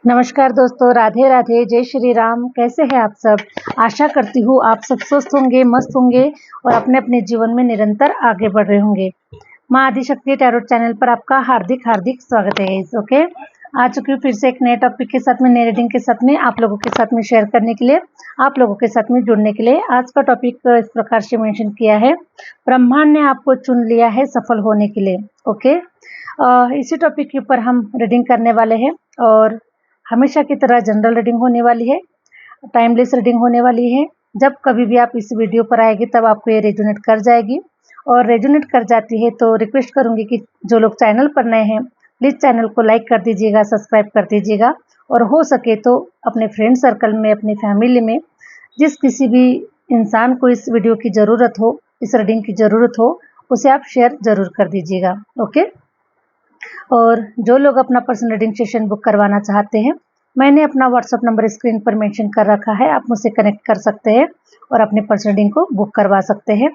नमस्कार दोस्तों, राधे राधे, जय श्री राम। कैसे हैं आप सब? आशा करती हूँ आप सब स्वस्थ होंगे, मस्त होंगे और अपने अपने जीवन में निरंतर आगे बढ़ रहे होंगे। माँ आदिशक्ति टैरोट चैनल पर आपका हार्दिक हार्दिक स्वागत है गाइस। ओके, आ चुकी हूँ फिर से एक नए टॉपिक के साथ में, नई रीडिंग के साथ में, आप लोगों के साथ में शेयर करने के लिए, आप लोगों के साथ में जुड़ने के लिए। आज का टॉपिक इस प्रकार से मेंशन किया है, ब्रह्मांड ने आपको चुन लिया है सफल होने के लिए। ओके, इसी टॉपिक के ऊपर हम रीडिंग करने वाले हैं और हमेशा की तरह जनरल रीडिंग होने वाली है, टाइमलेस रीडिंग होने वाली है। जब कभी भी आप इस वीडियो पर आएगी तब आपको ये रेजोनेट कर जाएगी, और रेजोनेट कर जाती है तो रिक्वेस्ट करूंगी कि जो लोग चैनल पर नए हैं प्लीज़ चैनल को लाइक कर दीजिएगा, सब्सक्राइब कर दीजिएगा, और हो सके तो अपने फ्रेंड सर्कल में, अपनी फैमिली में जिस किसी भी इंसान को इस वीडियो की ज़रूरत हो, इस रीडिंग की ज़रूरत हो, उसे आप शेयर ज़रूर कर दीजिएगा। ओके, और जो लोग अपना पर्सनल रीडिंग सेशन बुक करवाना चाहते हैं, मैंने अपना व्हाट्सअप नंबर स्क्रीन पर मेंशन कर रखा है, आप मुझसे कनेक्ट कर सकते हैं और अपने पर्सनल रीडिंग को बुक करवा सकते हैं।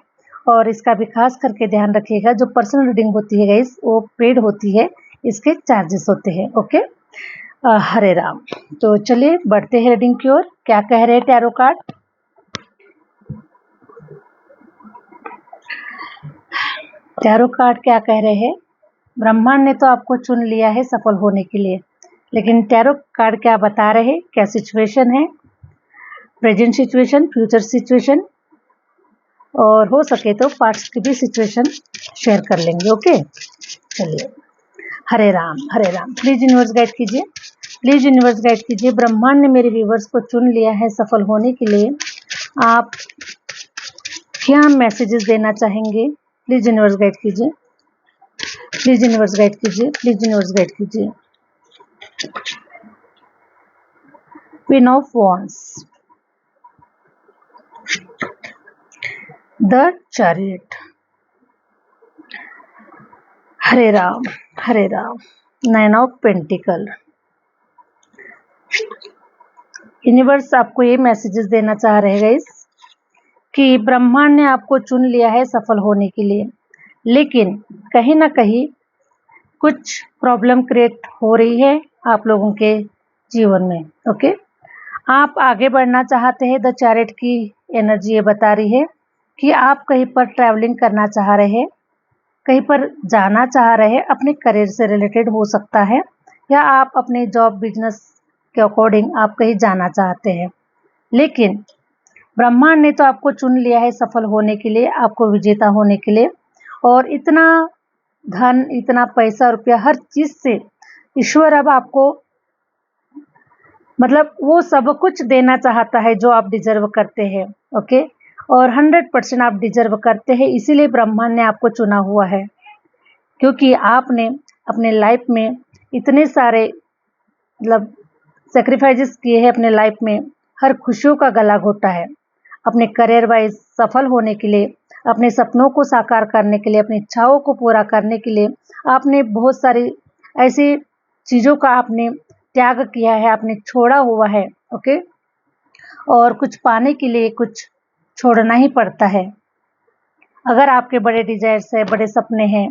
और इसका भी खास करके ध्यान रखिएगा, जो पर्सनल रीडिंग होती है गाइस वो पेड होती है, इसके चार्जेस होते हैं। ओके, हरे राम। तो चलिए बढ़ते हैं रीडिंग की ओर। क्या कह रहे हैं टैरो कार्ड? टैरो कार्ड क्या कह रहे हैं? ब्रह्मांड ने तो आपको चुन लिया है सफल होने के लिए, लेकिन टैरो कार्ड क्या बता रहे हैं? क्या सिचुएशन है, प्रेजेंट सिचुएशन, फ्यूचर सिचुएशन, और हो सके तो पास्ट की भी सिचुएशन शेयर कर लेंगे। ओके, चलिए। हरे राम, हरे राम। प्लीज यूनिवर्स गाइड कीजिए, प्लीज यूनिवर्स गाइड कीजिए। ब्रह्मांड ने मेरे व्यूवर्स को चुन लिया है सफल होने के लिए, आप क्या मैसेजेस देना चाहेंगे? प्लीज यूनिवर्स गाइड कीजिए, प्लीज यूनिवर्स गाइड कीजिए, प्लीज यूनिवर्स गाइड कीजिए। Queen of wands, the chariot, Hare Ram, Hare Ram. Nine of pentacle. Universe आपको ये मैसेजेस देना चाह रहे हैं गाइस कि ब्रह्मांड ने आपको चुन लिया है सफल होने के लिए, लेकिन कहीं ना कहीं कुछ प्रॉब्लम क्रिएट हो रही है आप लोगों के जीवन में। ओके, आप आगे बढ़ना चाहते हैं। द चैरियट की एनर्जी ये बता रही है कि आप कहीं पर ट्रैवलिंग करना चाह रहे हैं, कहीं पर जाना चाह रहे हैं, अपने करियर से रिलेटेड हो सकता है, या आप अपने जॉब बिजनेस के अकॉर्डिंग आप कहीं जाना चाहते हैं। लेकिन ब्रह्मांड ने तो आपको चुन लिया है सफल होने के लिए, आपको विजेता होने के लिए, और इतना धन, इतना पैसा रुपया, हर चीज़ से ईश्वर अब आपको मतलब वो सब कुछ देना चाहता है जो आप डिजर्व करते हैं। ओके, और 100% आप डिजर्व करते हैं, इसीलिए ब्रह्मांड ने आपको चुना हुआ है, क्योंकि आपने अपने लाइफ में इतने सारे मतलब सेक्रीफाइसेस किए हैं अपने लाइफ में, हर खुशियों का गला घोटा है अपने करियर वाइज सफल होने के लिए, अपने सपनों को साकार करने के लिए, अपनी इच्छाओं को पूरा करने के लिए। आपने बहुत सारी ऐसी चीज़ों का आपने त्याग किया है, आपने छोड़ा हुआ है। ओके, और कुछ पाने के लिए कुछ छोड़ना ही पड़ता है। अगर आपके बड़े डिजायर्स है, बड़े सपने हैं,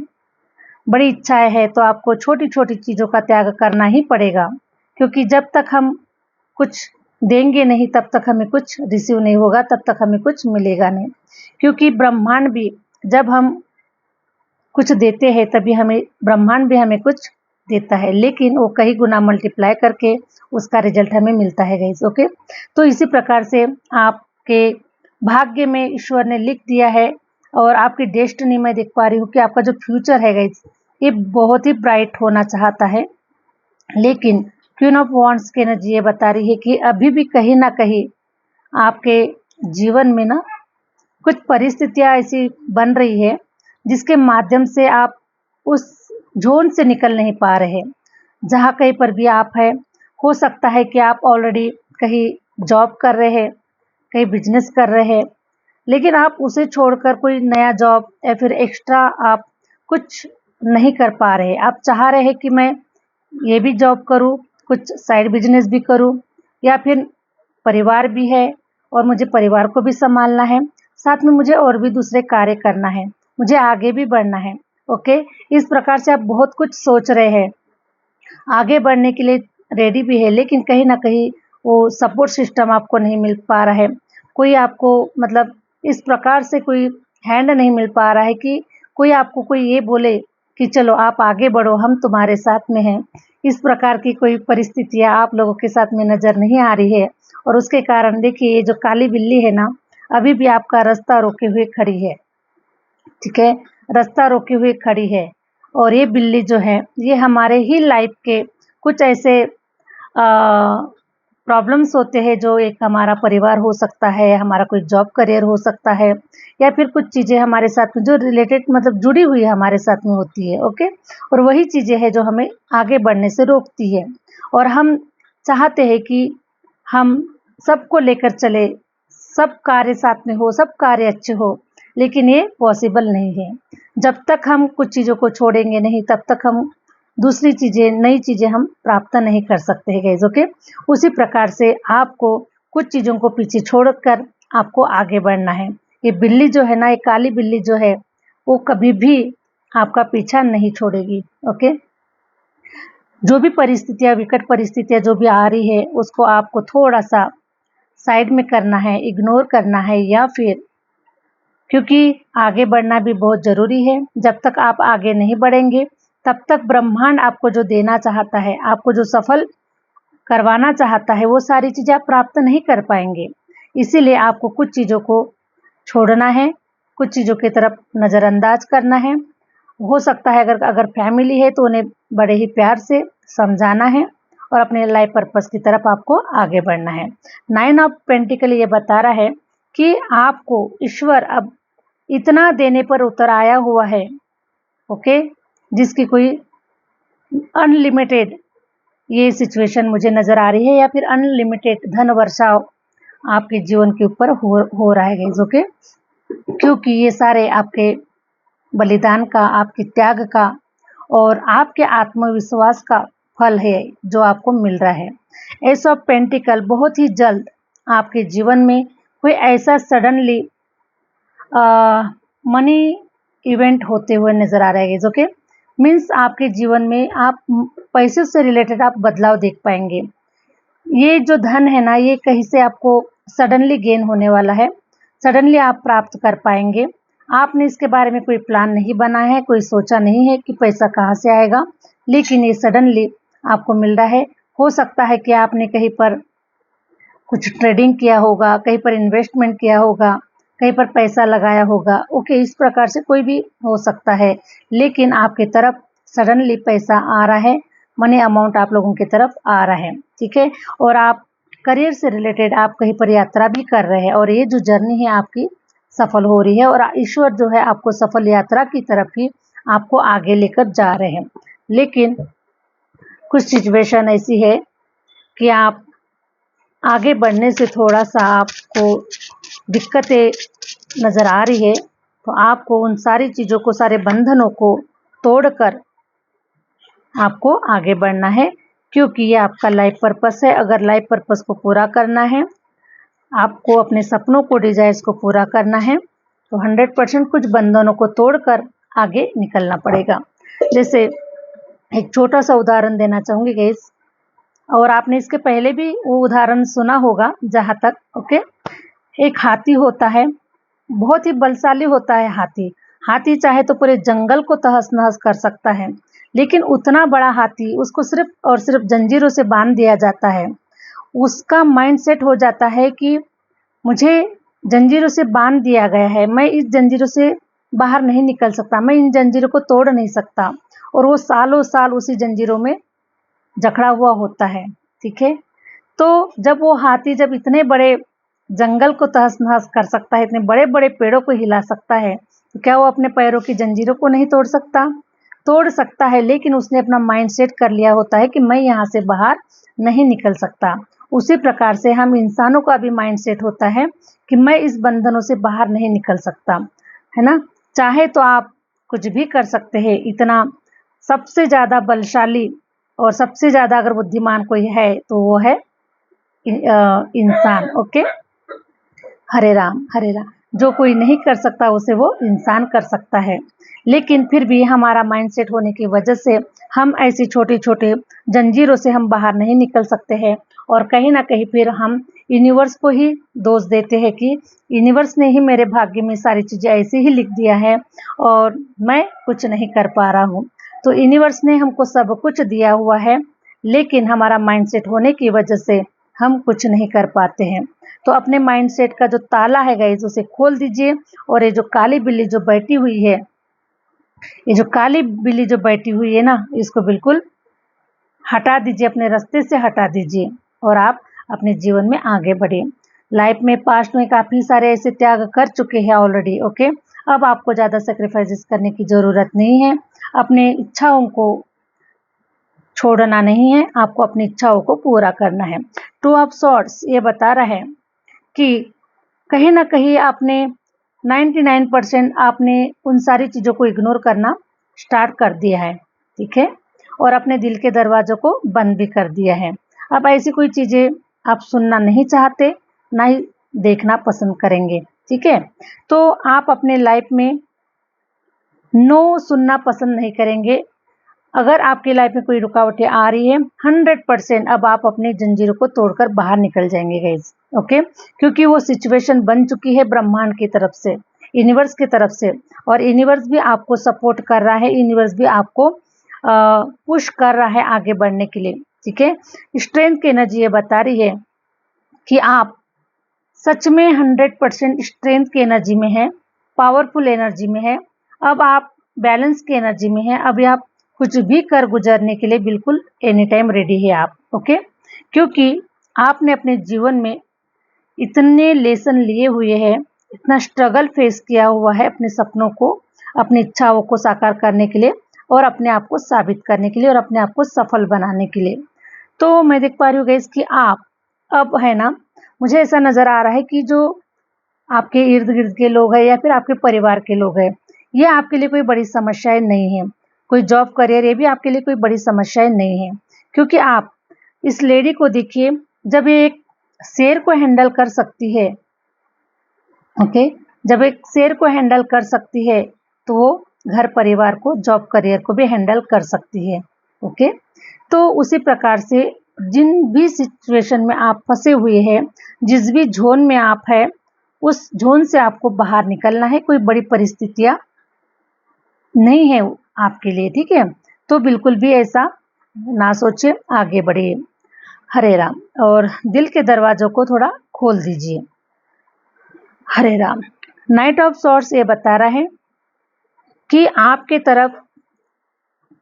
बड़ी इच्छाएं हैं, तो आपको छोटी छोटी चीज़ों का त्याग करना ही पड़ेगा, क्योंकि जब तक हम कुछ देंगे नहीं तब तक हमें कुछ रिसीव नहीं होगा, तब तक हमें कुछ मिलेगा नहीं। क्योंकि ब्रह्मांड भी, जब हम कुछ देते हैं तभी हमें ब्रह्मांड भी हमें कुछ देता है, लेकिन वो कई गुना मल्टीप्लाई करके उसका रिजल्ट हमें मिलता है गाइस। ओके, तो इसी प्रकार से आपके भाग्य में ईश्वर ने लिख दिया है, और आपकी डेस्टिनी में देख पा रही हूँ कि आपका जो फ्यूचर है गाइस ये बहुत ही ब्राइट होना चाहता है। लेकिन क्वीन ऑफ वॉन्ड्स की एनर्जी ये बता रही है कि अभी भी कहीं ना कहीं आपके जीवन में ना कुछ परिस्थितियां ऐसी बन रही है जिसके माध्यम से आप उस जोन से निकल नहीं पा रहे। जहाँ कहीं पर भी आप है, हो सकता है कि आप ऑलरेडी कहीं जॉब कर रहे हैं, कहीं बिजनेस कर रहे हैं, लेकिन आप उसे छोड़कर कोई नया जॉब या फिर एक्स्ट्रा आप कुछ नहीं कर पा रहे। आप चाह रहे हैं कि मैं ये भी जॉब करूं, कुछ साइड बिजनेस भी करूं, या फिर परिवार भी है और मुझे परिवार को भी संभालना है, साथ में मुझे और भी दूसरे कार्य करना है, मुझे आगे भी बढ़ना है। ओके, इस प्रकार से आप बहुत कुछ सोच रहे हैं। आगे बढ़ने के लिए रेडी भी है, लेकिन कहीं ना कहीं वो सपोर्ट सिस्टम आपको नहीं मिल पा रहा है। कोई आपको मतलब इस प्रकार से कोई हैंड नहीं मिल पा रहा है कि कोई आपको कोई ये बोले कि चलो आप आगे बढ़ो, हम तुम्हारे साथ में हैं। इस प्रकार की कोई परिस्थितियाँ आप लोगों के साथ में नज़र नहीं आ रही है, और उसके कारण देखिए ये जो काली बिल्ली है ना, अभी भी आपका रास्ता रोके हुए खड़ी है। ठीक है, रास्ता रोके हुए खड़ी है। और ये बिल्ली जो है, ये हमारे ही लाइफ के कुछ ऐसे प्रॉब्लम्स होते हैं, जो एक हमारा परिवार हो सकता है, हमारा कोई जॉब करियर हो सकता है, या फिर कुछ चीज़ें हमारे साथ में जो रिलेटेड मतलब जुड़ी हुई हमारे साथ में होती है। ओके, और वही चीज़ें हैं जो हमें आगे बढ़ने से रोकती है। और हम चाहते हैं कि हम सबको लेकर चले, सब कार्य साथ में हो, सब कार्य अच्छे हो, लेकिन ये पॉसिबल नहीं है। जब तक हम कुछ चीज़ों को छोड़ेंगे नहीं, तब तक हम दूसरी चीज़ें, नई चीज़ें हम प्राप्त नहीं कर सकते हैं गाइस। ओके, उसी प्रकार से आपको कुछ चीज़ों को पीछे छोड़कर आपको आगे बढ़ना है। ये बिल्ली जो है ना, ये काली बिल्ली जो है, वो कभी भी आपका पीछा नहीं छोड़ेगी। ओके, जो भी परिस्थितियाँ, विकट परिस्थितियाँ जो भी आ रही है, उसको आपको थोड़ा सा साइड में करना है, इग्नोर करना है, या फिर क्योंकि आगे बढ़ना भी बहुत ज़रूरी है। जब तक आप आगे नहीं बढ़ेंगे, तब तक ब्रह्मांड आपको जो देना चाहता है, आपको जो सफल करवाना चाहता है, वो सारी चीज़ें आप प्राप्त नहीं कर पाएंगे। इसीलिए आपको कुछ चीज़ों को छोड़ना है, कुछ चीज़ों की तरफ नज़रअंदाज करना है। हो सकता है अगर फैमिली है तो उन्हें बड़े ही प्यार से समझाना है, और अपने लाइफ पर्पस की तरफ आपको आगे बढ़ना है। 9 ऑफ पेंटिकल ये बता रहा है कि आपको ईश्वर अब इतना देने पर उतर आया हुआ है, ओके, जिसकी कोई अनलिमिटेड ये सिचुएशन मुझे नज़र आ रही है, या फिर अनलिमिटेड धन वर्षा आपके जीवन के ऊपर हो रहा है गाइस। ओके, क्योंकि ये सारे आपके बलिदान का, आपके त्याग का और आपके आत्मविश्वास का फल है जो आपको मिल रहा है। एस ऑफ पेंटिकल बहुत ही जल्द आपके जीवन में कोई ऐसा सडनली मनी इवेंट होते हुए नज़र आ रहा है। ओके, मीन्स आपके जीवन में आप पैसे से रिलेटेड आप बदलाव देख पाएंगे। ये जो धन है ना, ये कहीं से आपको सडनली गेन होने वाला है, सडनली आप प्राप्त कर पाएंगे। आपने इसके बारे में कोई प्लान नहीं बनाया है, कोई सोचा नहीं है कि पैसा कहाँ से आएगा, लेकिन ये सडनली आपको मिल रहा है। हो सकता है कि आपने कहीं पर कुछ ट्रेडिंग किया होगा, कहीं पर इन्वेस्टमेंट किया होगा, कहीं पर पैसा लगाया होगा। ओके, इस प्रकार से कोई भी हो सकता है, लेकिन आपकी तरफ सडनली पैसा आ रहा है, मनी अमाउंट आप लोगों की तरफ आ रहा है। ठीक है, और आप करियर से रिलेटेड आप कहीं पर यात्रा भी कर रहे हैं, और ये जो जर्नी है आपकी सफल हो रही है, और ईश्वर जो है आपको सफल यात्रा की तरफ ही आपको आगे लेकर जा रहे हैं। लेकिन कुछ सिचुएशन ऐसी है कि आप आगे बढ़ने से थोड़ा सा आपको दिक्कतें नज़र आ रही है, तो आपको उन सारी चीज़ों को, सारे बंधनों को तोड़कर आपको आगे बढ़ना है, क्योंकि ये आपका लाइफ पर्पस है। अगर लाइफ पर्पस को पूरा करना है, आपको अपने सपनों को, डिजायर्स को पूरा करना है, तो 100% कुछ बंधनों को तोड़कर आगे निकलना पड़ेगा। जैसे एक छोटा सा उदाहरण देना चाहूँगी गाइस, और आपने इसके पहले भी वो उदाहरण सुना होगा जहाँ तक। ओके, एक हाथी होता है, बहुत ही बलशाली होता है हाथी। हाथी चाहे तो पूरे जंगल को तहस नहस कर सकता है, लेकिन उतना बड़ा हाथी, उसको सिर्फ और सिर्फ जंजीरों से बांध दिया जाता है। उसका माइंड सेट हो जाता है कि मुझे जंजीरों से बांध दिया गया है, मैं इस जंजीरों से बाहर नहीं निकल सकता, मैं इन जंजीरों को तोड़ नहीं सकता, और वो सालों साल उसी जंजीरों में जकड़ा हुआ होता है। ठीक है, तो जब वो हाथी जब इतने बड़े जंगल को तहस नहस कर सकता है, इतने बड़े बड़े पेड़ों को हिला सकता है, तो क्या वो अपने पैरों की जंजीरों को नहीं तोड़ सकता? तोड़ सकता है, लेकिन उसने अपना माइंड सेट कर लिया होता है कि मैं यहाँ से बाहर नहीं निकल सकता। उसी प्रकार से हम इंसानों का भी माइंड सेट होता है कि मैं इस बंधनों से बाहर नहीं निकल सकता, है ना। चाहे तो आप कुछ भी कर सकते हैं, इतना सबसे ज़्यादा बलशाली और सबसे ज़्यादा अगर बुद्धिमान कोई है तो वो है इंसान। ओके, हरे राम हरे राम। जो कोई नहीं कर सकता उसे वो इंसान कर सकता है, लेकिन फिर भी हमारा माइंडसेट होने की वजह से हम ऐसी छोटे छोटे जंजीरों से हम बाहर नहीं निकल सकते हैं, और कहीं ना कहीं फिर हम यूनिवर्स को ही दोष देते हैं कि यूनिवर्स ने ही मेरे भाग्य में सारी चीज़ें ऐसे ही लिख दिया है और मैं कुछ नहीं कर पा रहा हूँ। तो यूनिवर्स ने हमको सब कुछ दिया हुआ है, लेकिन हमारा माइंडसेट होने की वजह से हम कुछ नहीं कर पाते हैं। तो अपने माइंडसेट का जो ताला है गाइस, उसे खोल दीजिए, और ये जो काली बिल्ली जो बैठी हुई है, ये जो काली बिल्ली जो बैठी हुई है ना, इसको बिल्कुल हटा दीजिए, अपने रास्ते से हटा दीजिए, और आप अपने जीवन में आगे बढ़िए। लाइफ में पास्ट में काफ़ी सारे ऐसे त्याग कर चुके हैं ऑलरेडी, ओके। अब आपको ज़्यादा सेक्रीफाइसेस करने की ज़रूरत नहीं है। अपने इच्छाओं को छोड़ना नहीं है, आपको अपनी इच्छाओं को पूरा करना है। टू ऑफ सॉर्ड्स ये बता रहा है कि कहीं ना कहीं आपने 99% आपने उन सारी चीज़ों को इग्नोर करना स्टार्ट कर दिया है, ठीक है, और अपने दिल के दरवाज़ों को बंद भी कर दिया है। अब ऐसी कोई चीज़ें आप सुनना नहीं चाहते, ना ही देखना पसंद करेंगे, ठीक है। तो आप अपने लाइफ में नो सुनना पसंद नहीं करेंगे। अगर आपकी लाइफ में कोई रुकावटें आ रही है, 100% अब आप अपनी जंजीरों को तोड़कर बाहर निकल जाएंगे गाइस, ओके। क्योंकि वो सिचुएशन बन चुकी है ब्रह्मांड की तरफ से, यूनिवर्स की तरफ से, और यूनिवर्स भी आपको सपोर्ट कर रहा है, यूनिवर्स भी आपको पुश कर रहा है आगे बढ़ने के लिए, ठीक है। स्ट्रेंथ की एनर्जी ये बता रही है कि आप सच में 100% स्ट्रेंथ की एनर्जी में है, पावरफुल एनर्जी में है। अब आप बैलेंस की एनर्जी में है। अभी आप कुछ भी कर गुजरने के लिए बिल्कुल एनी टाइम रेडी है आप, ओके। क्योंकि आपने अपने जीवन में इतने लेसन लिए हुए हैं, इतना स्ट्रगल फेस किया हुआ है अपने सपनों को, अपनी इच्छाओं को साकार करने के लिए, और अपने आप को साबित करने के लिए, और अपने आप को सफल बनाने के लिए। तो मैं देख पा रही हूँ गाइस कि आप अब है ना, मुझे ऐसा नज़र आ रहा है कि जो आपके इर्द गिर्द के लोग हैं या फिर आपके परिवार के लोग हैं, ये आपके लिए कोई बड़ी समस्याएं नहीं है। कोई जॉब करियर ये भी आपके लिए कोई बड़ी समस्याएं नहीं है, क्योंकि आप इस लेडी को देखिए, जब ये एक शेर को हैंडल कर सकती है, ओके, जब एक शेर को हैंडल कर सकती है, तो वो घर परिवार को, जॉब करियर को भी हैंडल कर सकती है, ओके। तो उसी प्रकार से जिन भी सिचुएशन में आप फंसे हुए हैं, जिस भी जोन में आप है, उस जोन से आपको बाहर निकलना है। कोई बड़ी परिस्थितियां नहीं है आपके लिए, ठीक है। तो बिल्कुल भी ऐसा ना सोचे, आगे बढ़िए। हरे राम। और दिल के दरवाजों को थोड़ा खोल दीजिए। हरे राम। नाइट ऑफ सॉर्ड्स ये बता रहा है कि आपके तरफ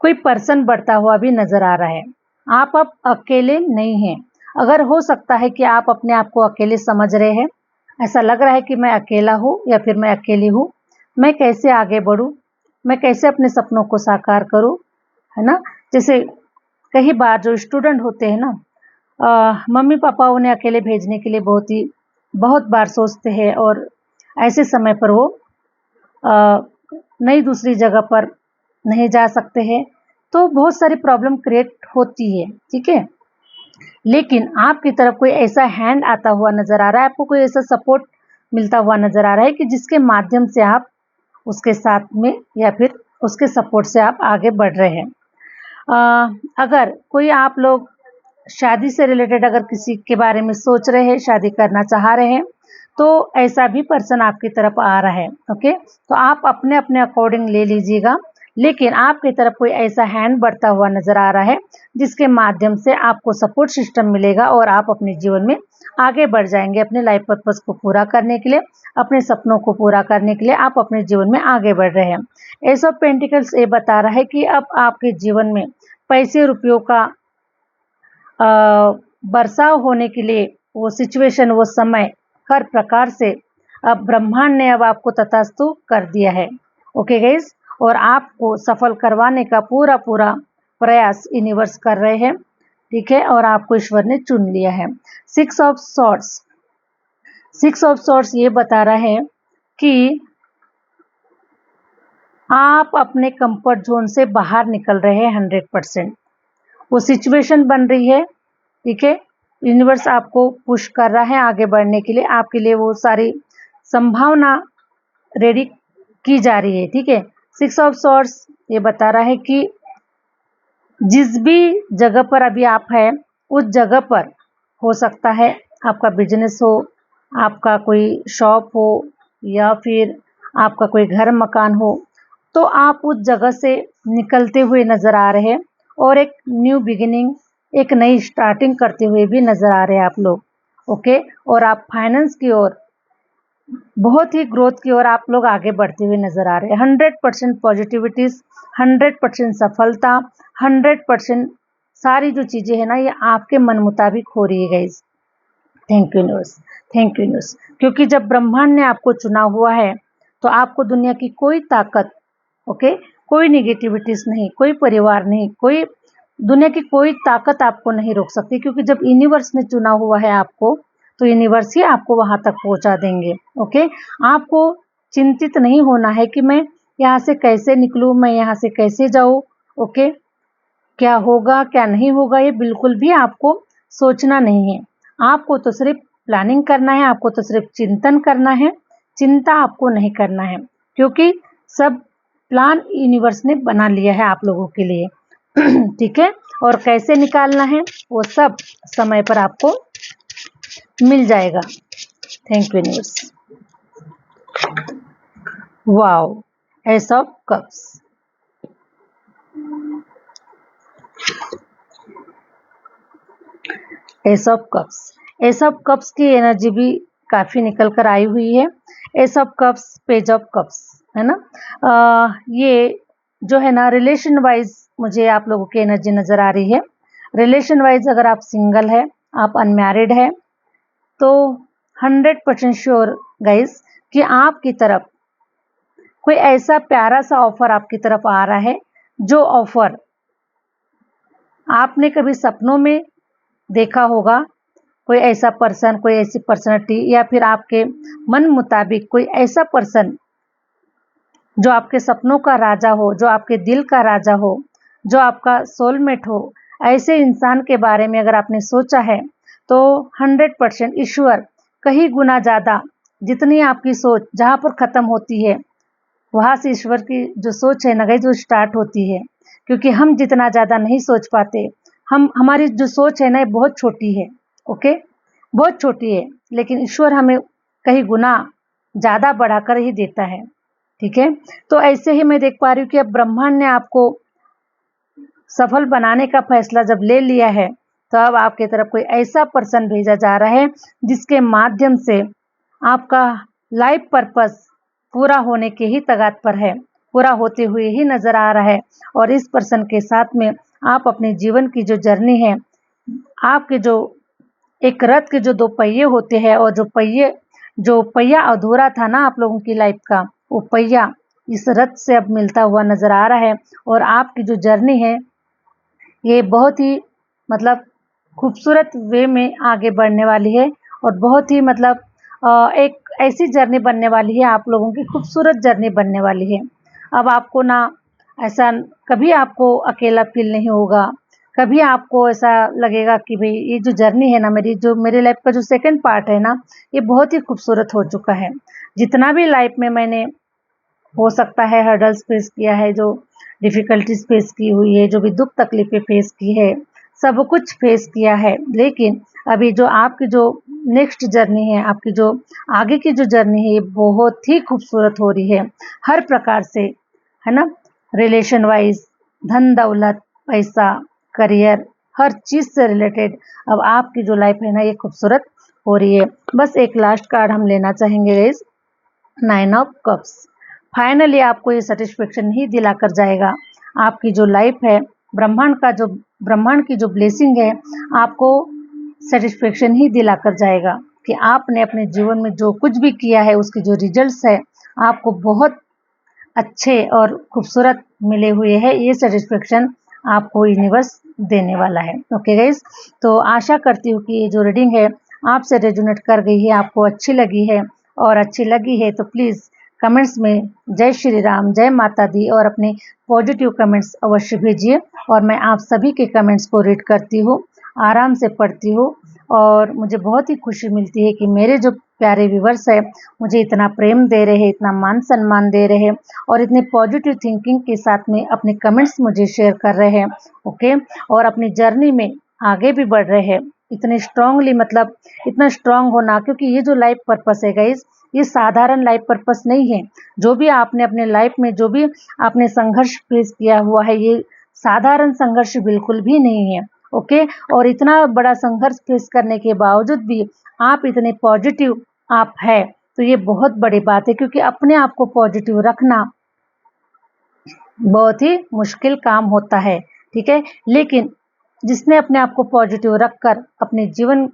कोई पर्सन बढ़ता हुआ भी नजर आ रहा है। आप अब अकेले नहीं हैं। अगर हो सकता है कि आप अपने आप को अकेले समझ रहे हैं, ऐसा लग रहा है कि मैं अकेला हूँ या फिर मैं अकेली हूँ, मैं कैसे आगे बढ़ूँ, मैं कैसे अपने सपनों को साकार करूँ, है ना। जैसे कई बार जो स्टूडेंट होते हैं ना, मम्मी पापा उन्हें अकेले भेजने के लिए बहुत बार सोचते हैं, और ऐसे समय पर वो नई दूसरी जगह पर नहीं जा सकते हैं, तो बहुत सारी प्रॉब्लम क्रिएट होती है, ठीक है। लेकिन आपकी तरफ कोई ऐसा हैंड आता हुआ नजर आ रहा है, आपको कोई ऐसा सपोर्ट मिलता हुआ नजर आ रहा है कि जिसके माध्यम से आप उसके साथ में या फिर उसके सपोर्ट से आप आगे बढ़ रहे हैं। अगर कोई आप लोग शादी से रिलेटेड अगर किसी के बारे में सोच रहे हैं, शादी करना चाह रहे हैं, तो ऐसा भी पर्सन आपकी तरफ आ रहा है, ओके। तो आप अपने अपने अकॉर्डिंग ले लीजिएगा, लेकिन आपकी तरफ कोई ऐसा हैंड बढ़ता हुआ नजर आ रहा है जिसके माध्यम से आपको सपोर्ट सिस्टम मिलेगा, और आप अपने जीवन में आगे बढ़ जाएंगे। अपने लाइफ पर्पस को पूरा करने के लिए, अपने सपनों को पूरा करने के लिए आप अपने जीवन में आगे बढ़ रहे हैं। एस ऑफ पेंटिकल्स ये बता रहा है कि अब आपके जीवन में पैसे रुपयों का बरसाव होने के लिए वो सिचुएशन, वो समय हर प्रकार से अब ब्रह्मांड ने अब आपको तथास्तु कर दिया है, ओके गाइस। और आपको सफल करवाने का पूरा प्रयास यूनिवर्स कर रहे हैं, ठीक है, और आपको ईश्वर ने चुन लिया है। सिक्स ऑफ सॉर्ड्स ये बता रहा है कि आप अपने कंफर्ट जोन से बाहर निकल रहे हैं 100%। वो सिचुएशन बन रही है, ठीक है, यूनिवर्स आपको पुश कर रहा है आगे बढ़ने के लिए, आपके लिए वो सारी संभावना रेडी की जा रही है, ठीक है। सिक्स ऑफ सॉर्ड्स ये बता रहा है कि जिस भी जगह पर अभी आप हैं उस जगह पर हो सकता है आपका बिजनेस हो, आपका कोई शॉप हो या फिर आपका कोई घर मकान हो, तो आप उस जगह से निकलते हुए नज़र आ रहे हैं और एक न्यू बिगिनिंग, एक नई स्टार्टिंग करते हुए भी नज़र आ रहे हैं आप लोग। ओके, और आप फाइनेंस की ओर बहुत ही ग्रोथ की ओर आप लोग आगे बढ़ते हुए नजर आ रहे हैं। 100% पॉजिटिविटीज, 100% सफलता, 100% सारी जो चीजें हैं ना ये आपके मन मुताबिक हो रही है guys. Thank you news, thank you news. क्योंकि जब ब्रह्मांड ने आपको चुना हुआ है तो आपको दुनिया की कोई ताकत, ओके, कोई निगेटिविटीज नहीं, कोई परिवार नहीं, कोई दुनिया की कोई ताकत आपको नहीं रोक सकती। क्योंकि जब यूनिवर्स ने चुना हुआ है आपको तो यूनिवर्स ही आपको वहां तक पहुंचा देंगे। ओके, आपको चिंतित नहीं होना है कि मैं यहाँ से कैसे निकलूं, मैं यहाँ से कैसे जाऊं। ओके, क्या होगा क्या नहीं होगा ये बिल्कुल भी आपको सोचना नहीं है। आपको तो सिर्फ प्लानिंग करना है, आपको तो सिर्फ चिंतन करना है, चिंता आपको नहीं करना है। क्योंकि सब प्लान यूनिवर्स ने बना लिया है आप लोगों के लिए। ठीक है, और कैसे निकालना है वो सब समय पर आपको मिल जाएगा। Thank you universe. Wow, S of cups, S of cups, S of cups की एनर्जी भी काफी निकल कर आई हुई है। S of cups, page of cups, है ना। ये जो है ना रिलेशन वाइज मुझे आप लोगों की एनर्जी नजर आ रही है। रिलेशन वाइज अगर आप सिंगल है, आप अनमैरिड है, तो 100% श्योर गाइस कि आपकी तरफ कोई ऐसा प्यारा सा ऑफर आपकी तरफ आ रहा है, जो ऑफर आपने कभी सपनों में देखा होगा। कोई ऐसा पर्सन, कोई ऐसी पर्सनालिटी या फिर आपके मन मुताबिक कोई ऐसा पर्सन जो आपके सपनों का राजा हो, जो आपके दिल का राजा हो, जो आपका सोलमेट हो, ऐसे इंसान के बारे में अगर आपने सोचा है तो 100% ईश्वर कहीं गुना ज़्यादा, जितनी आपकी सोच जहाँ पर ख़त्म होती है वहाँ से ईश्वर की जो सोच है ना गाइस जो स्टार्ट होती है। क्योंकि हम जितना ज़्यादा नहीं सोच पाते, हमारी जो सोच है ना ये बहुत छोटी है। ओके, बहुत छोटी है, लेकिन ईश्वर हमें कहीं गुना ज़्यादा बढ़ाकर ही देता है। ठीक है, तो ऐसे ही मैं देख पा रही हूँ कि अब ब्रह्मांड ने आपको सफल बनाने का फैसला जब ले लिया है तो अब आपकी तरफ कोई ऐसा पर्सन भेजा जा रहा है जिसके माध्यम से आपका लाइफ पर्पस पूरा होने के ही तगात पर है, पूरा होते हुए ही नजर आ रहा है। और इस पर्सन के साथ में आप अपने जीवन की जो जर्नी है, आपके जो एक रथ के जो दो पहिए होते हैं और जो पहिया अधूरा था ना आप लोगों की लाइफ का, वो पहिया इस रथ से अब मिलता हुआ नजर आ रहा है। और आपकी जो जर्नी है ये बहुत ही मतलब खूबसूरत वे में आगे बढ़ने वाली है और बहुत ही मतलब एक ऐसी जर्नी बनने वाली है, आप लोगों की खूबसूरत जर्नी बनने वाली है। अब आपको ना ऐसा कभी आपको अकेला फील नहीं होगा, कभी आपको ऐसा लगेगा कि भाई ये जो जर्नी है ना मेरे लाइफ का जो सेकंड पार्ट है ना ये बहुत ही खूबसूरत हो चुका है। जितना भी लाइफ में मैंने हो सकता है हर्डल्स फेस किया है, जो डिफ़िकल्टीज़ फेस की हुई है, जो भी दुख तकलीफ़ें फेस की है, सब कुछ फेस किया है। लेकिन अभी जो आपकी जो नेक्स्ट जर्नी है, आपकी जो आगे की जो जर्नी है, ये बहुत ही खूबसूरत हो रही है हर प्रकार से, है ना। रिलेशन वाइज, धन दौलत, पैसा, करियर, हर चीज़ से रिलेटेड अब आपकी जो लाइफ है ना ये खूबसूरत हो रही है। बस एक लास्ट कार्ड हम लेना चाहेंगे गाइस, 9 ऑफ कप्स। फाइनली आपको ये सेटिस्फेक्शन ही दिलाकर जाएगा। आपकी जो लाइफ है, ब्रह्मांड की जो ब्लेसिंग है आपको सेटिस्फेक्शन ही दिलाकर जाएगा कि आपने अपने जीवन में जो कुछ भी किया है उसकी जो रिजल्ट्स है आपको बहुत अच्छे और खूबसूरत मिले हुए हैं। ये सेटिस्फेक्शन आपको यूनिवर्स देने वाला है। ओके गाइस, तो आशा करती हूँ कि ये जो रीडिंग है आपसे रेजोनेट कर गई है, आपको अच्छी लगी है। और अच्छी लगी है तो प्लीज़ कमेंट्स में जय श्री राम, जय माता दी और अपने पॉजिटिव कमेंट्स अवश्य भेजिए। और मैं आप सभी के कमेंट्स को रीड करती हूँ, आराम से पढ़ती हूँ और मुझे बहुत ही खुशी मिलती है कि मेरे जो प्यारे व्यूवर्स है मुझे इतना प्रेम दे रहे हैं, इतना मान सम्मान दे रहे हैं और इतने पॉजिटिव थिंकिंग के साथ में अपने कमेंट्स मुझे शेयर कर रहे हैं। ओके, और अपनी जर्नी में आगे भी बढ़ रहे हैं इतने स्ट्रांगली, मतलब इतना स्ट्रांग होना, क्योंकि ये जो लाइफ पर्पस है गाइस, ये साधारण लाइफ पर्पस नहीं है। जो भी आपने अपने लाइफ में जो भी आपने संघर्ष फेस किया हुआ है, ये साधारण संघर्ष बिल्कुल भी नहीं है। ओके, और इतना बड़ा संघर्ष फेस करने के बावजूद भी आप इतने पॉजिटिव आप है, तो ये बहुत बड़ी बात है, क्योंकि अपने आप को पॉजिटिव रखना बहुत ही मुश्किल काम होता है। ठीक है, लेकिन जिसने अपने आप को पॉजिटिव रखकर अपने जीवन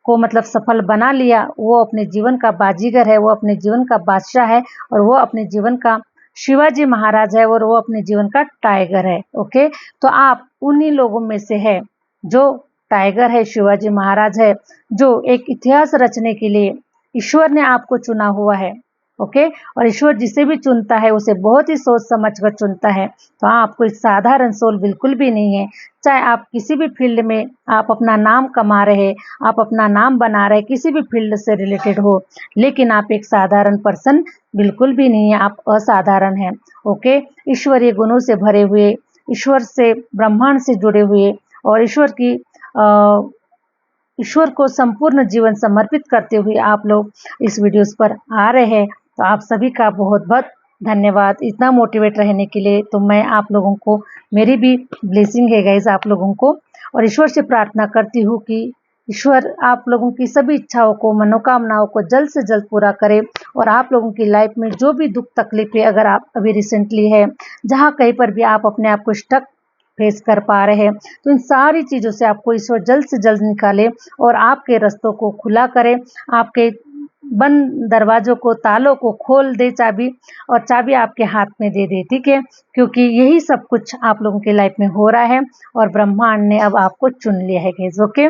को मतलब सफल बना लिया, वो अपने जीवन का बाजीगर है, वो अपने जीवन का बादशाह है, और वो अपने जीवन का शिवाजी महाराज है, और वो अपने जीवन का टाइगर है। ओके, तो आप उन्हीं लोगों में से है जो टाइगर है, शिवाजी महाराज है, जो एक इतिहास रचने के लिए ईश्वर ने आपको चुना हुआ है। ओके, और ईश्वर जिसे भी चुनता है उसे बहुत ही सोच समझ कर चुनता है। तो आप कोई साधारण सोल बिल्कुल भी नहीं है। चाहे आप किसी भी फील्ड में आप अपना नाम कमा रहे, आप अपना नाम बना रहे, किसी भी फील्ड से रिलेटेड हो, लेकिन आप एक साधारण पर्सन बिल्कुल भी नहीं है, आप असाधारण हैं। ओके, ईश्वरीय गुणों से भरे हुए, ईश्वर से ब्रह्मांड से जुड़े हुए, और ईश्वर को संपूर्ण जीवन समर्पित करते हुए आप लोग इस वीडियोस पर आ रहे हैं। तो आप सभी का बहुत बहुत धन्यवाद इतना मोटिवेट रहने के लिए। तो मैं आप लोगों को, मेरी भी ब्लेसिंग है गाइस आप लोगों को, और ईश्वर से प्रार्थना करती हूँ कि ईश्वर आप लोगों की सभी इच्छाओं को, मनोकामनाओं को जल्द से जल्द पूरा करे, और आप लोगों की लाइफ में जो भी दुख तकलीफें अगर आप अभी रिसेंटली है, जहाँ कहीं पर भी आप अपने आप को स्टक फेस कर पा रहे हैं, तो इन सारी चीज़ों से आपको ईश्वर जल्द से जल्द निकाले और आपके रास्तों को खुला करे, आपके बंद दरवाजों को, तालों को खोल दे चाबी, और चाबी आपके हाथ में दे दे। ठीक है, क्योंकि यही सब कुछ आप लोगों की लाइफ में हो रहा है, और ब्रह्मांड ने अब आपको चुन लिया है गाइस। ओके,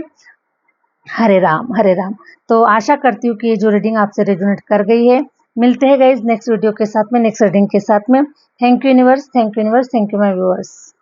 हरे राम हरे राम। तो आशा करती हूँ कि ये जो रीडिंग आपसे रेजोनेट कर गई है। मिलते हैं गाइस नेक्स्ट वीडियो के साथ में, नेक्स्ट रीडिंग के साथ में। Thank you universe, thank you universe, thank you my viewers.